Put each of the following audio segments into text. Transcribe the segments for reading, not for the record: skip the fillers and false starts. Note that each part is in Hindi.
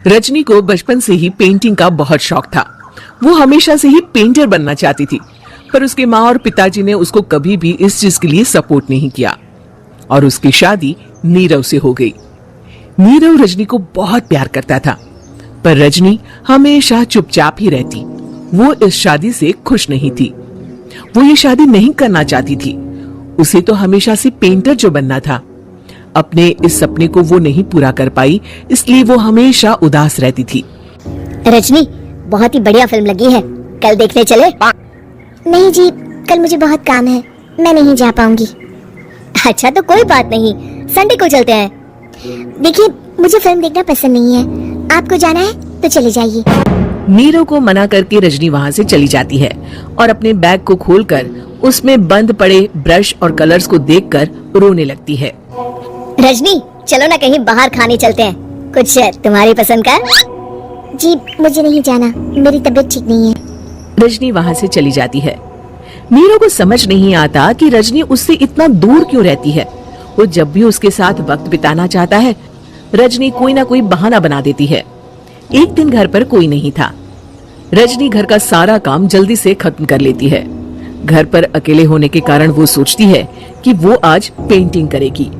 रजनी को बचपन से ही पेंटिंग का बहुत शौक था। वो हमेशा से ही पेंटर बनना चाहती थी, पर उसके माँ और पिताजी ने उसको कभी भी इस चीज के लिए सपोर्ट नहीं किया और उसकी शादी नीरव से हो गई। नीरव रजनी को बहुत प्यार करता था, पर रजनी हमेशा चुपचाप ही रहती। वो इस शादी से खुश नहीं थी। वो ये शादी नहीं करना चाहती थी। उसे तो हमेशा से पेंटर जो बनना था। अपने इस सपने को वो नहीं पूरा कर पाई, इसलिए वो हमेशा उदास रहती थी। रजनी, बहुत ही बढ़िया फिल्म लगी है, कल देखने चले? नहीं जी, कल मुझे बहुत काम है, मैं नहीं जा पाऊंगी। अच्छा तो कोई बात नहीं, संडे को चलते हैं। देखिए, मुझे फिल्म देखना पसंद नहीं है, आपको जाना है तो चले जाइए। नीरव को मना करके रजनी वहाँ से चली जाती है और अपने बैग को खोलकर उसमें बंद पड़े ब्रश और कलर्स को देखकर रोने लगती है। रजनी, चलो ना कहीं बाहर खाने चलते हैं, कुछ तुम्हारी पसंद का। जी मुझे नहीं जाना, मेरी तबीयत ठीक नहीं है। रजनी वहाँ से चली जाती है। नीरव को समझ नहीं आता कि रजनी उससे इतना दूर क्यों रहती है। वो जब भी उसके साथ वक्त बिताना चाहता है, रजनी कोई ना कोई बहाना बना देती है। एक दिन घर पर कोई नहीं था। रजनी घर का सारा काम जल्दी से खत्म कर लेती है। घर पर अकेले होने के कारण वो सोचती है कि वो आज पेंटिंग करेगी।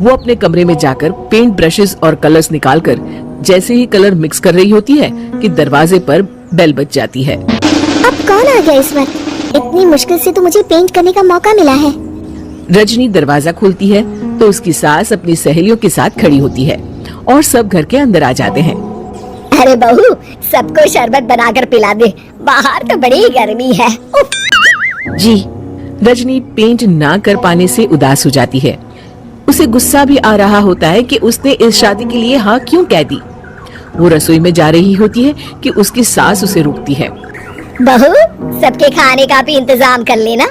वो अपने कमरे में जाकर पेंट ब्रशेस और कलर्स निकालकर जैसे ही कलर मिक्स कर रही होती है कि दरवाजे पर बेल बज जाती है। अब कौन आ गया इस वक्त? इतनी मुश्किल से तो मुझे पेंट करने का मौका मिला है। रजनी दरवाजा खोलती है तो उसकी सास अपनी सहेलियों के साथ खड़ी होती है और सब घर के अंदर आ जाते हैं। अरे बहू, सबको शरबत बनाकर पिला दे, बाहर तो बड़ी गर्मी है। जी। रजनी पेंट ना कर पाने से उदास हो जाती है। उसे गुस्सा भी आ रहा होता है कि उसने इस शादी के लिए हाँ क्यों कह दी। वो रसोई में जा रही होती है कि उसकी सास उसे रोकती है। बहू, सबके खाने का भी इंतजाम कर लेना,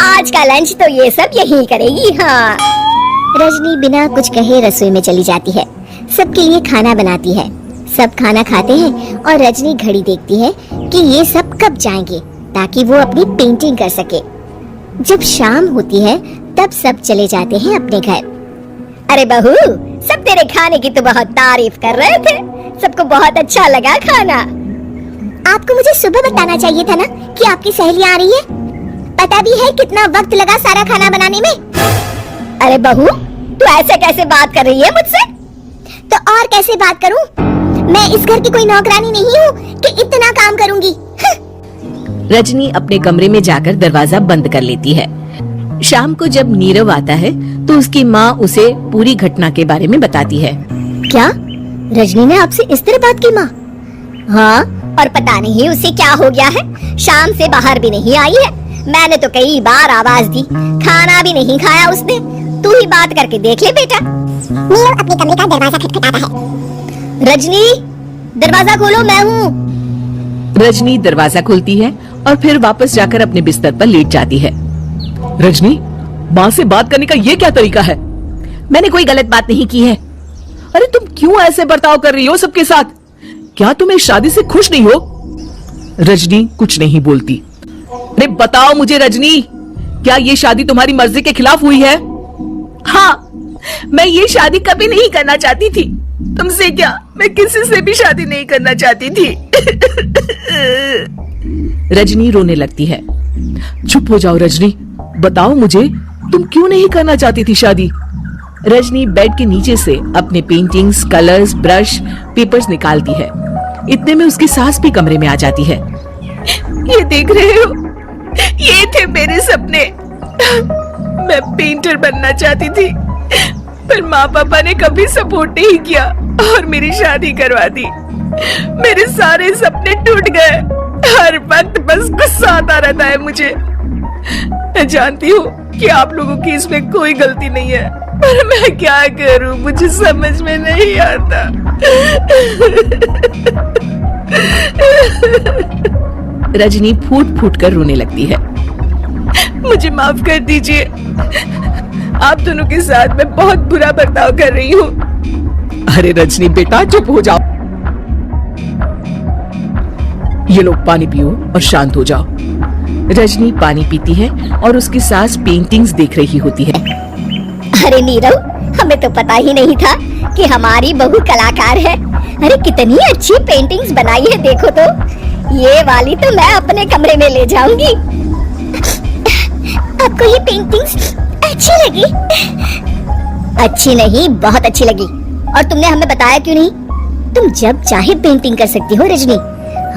आज का लंच तो ये सब यही करेगी। हाँ। रजनी बिना कुछ कहे रसोई में चली जाती है, सबके लिए खाना बनाती है। सब खाना खाते हैं और रजनी घड़ी देखती है कि ये सब कब जाएंगे ताकि वो अपनी पेंटिंग कर सके। जब शाम होती है तब सब चले जाते हैं अपने घर। अरे बहू, सब तेरे खाने की तो बहुत तारीफ कर रहे थे, सबको बहुत अच्छा लगा खाना। आपको मुझे सुबह बताना चाहिए था ना कि आपकी सहेली आ रही है। पता भी है कितना वक्त लगा सारा खाना बनाने में। अरे बहू, तू ऐसे कैसे बात कर रही है मुझसे? तो और कैसे बात करूं? मैं इस घर की कोई नौकरानी नहीं हूँ कि इतना काम करूंगी। रजनी अपने कमरे में जाकर दरवाजा बंद कर लेती है। शाम को जब नीरव आता है तो उसकी माँ उसे पूरी घटना के बारे में बताती है। क्या रजनी ने आपसे इस तरह बात की माँ? हाँ, और पता नहीं उसे क्या हो गया है, शाम से बाहर भी नहीं आई है। मैंने तो कई बार आवाज दी, खाना भी नहीं खाया उसने। तू ही बात करके देख ले बेटा। नीरव अपने कमरे का दरवाजा खटखटाता है। रजनी, दरवाजा खोलो, मैं हूँ। रजनी दरवाजा खोलती है और फिर वापस जाकर अपने बिस्तर पर लेट जाती है। रजनी, माँ से बात करने का ये क्या तरीका है? मैंने कोई गलत बात नहीं की है। अरे तुम क्यों ऐसे बर्ताव कर रही हो सबके साथ? क्या तुम इस शादी से खुश नहीं हो? रजनी कुछ नहीं बोलती। अरे बताओ मुझे रजनी, क्या ये शादी तुम्हारी मर्जी के खिलाफ हुई है? हाँ, मैं ये शादी कभी नहीं करना चाहती थी। तुमसे क्या, मैं किसी से भी शादी नहीं करना चाहती थी। रजनी रोने लगती है। चुप हो जाओ रजनी, बताओ मुझे, तुम क्यों नहीं करना चाहती थी शादी? रजनी बेड के नीचे से अपने पेंटिंग्स, कलर्स, ब्रश, पेपर्स निकालती है। इतने में उसकी सास भी कमरे में आ जाती है। ये देख रहे हो, ये थे मेरे सपने। मैं पेंटर बनना चाहती थी, पर माँ पापा ने कभी सपोर्ट नहीं किया और मेरी शादी करवा दी। मेरे सारे सपने टूट गए। हर वक्त बस गुस्सा आता रहता है मुझे। मैं जानती हूँ कि आप लोगों की इसमें कोई गलती नहीं है, पर मैं क्या करूँ, मुझे समझ में नहीं आता। रजनी फूट फूट कर रोने लगती है। मुझे माफ कर दीजिए, आप दोनों के साथ मैं बहुत बुरा बर्ताव कर रही हूँ। अरे रजनी बेटा, चुप हो जाओ। ये लो पानी पियो और शांत हो जाओ। रजनी पानी पीती है और उसकी सास पेंटिंग्स देख रही होती है। अरे नीरव, हमें तो पता ही नहीं था कि हमारी बहू कलाकार है। अरे कितनी अच्छी पेंटिंग्स बनाई है, देखो तो। ये वाली तो मैं अपने कमरे में ले जाऊंगी। आपको ये पेंटिंग्स अच्छी लगी? अच्छी नहीं, बहुत अच्छी लगी। और तुमने हमें बताया क्यों नहीं? तुम जब चाहे पेंटिंग कर सकती हो रजनी।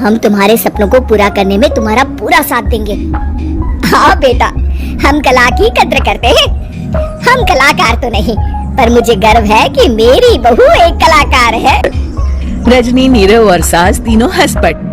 हम तुम्हारे सपनों को पूरा करने में तुम्हारा पूरा साथ देंगे। हाँ बेटा, हम कला की कद्र करते हैं। हम कलाकार तो नहीं, पर मुझे गर्व है कि मेरी बहू एक कलाकार है। रजनी, नीरव और सास तीनों हंस पड़े।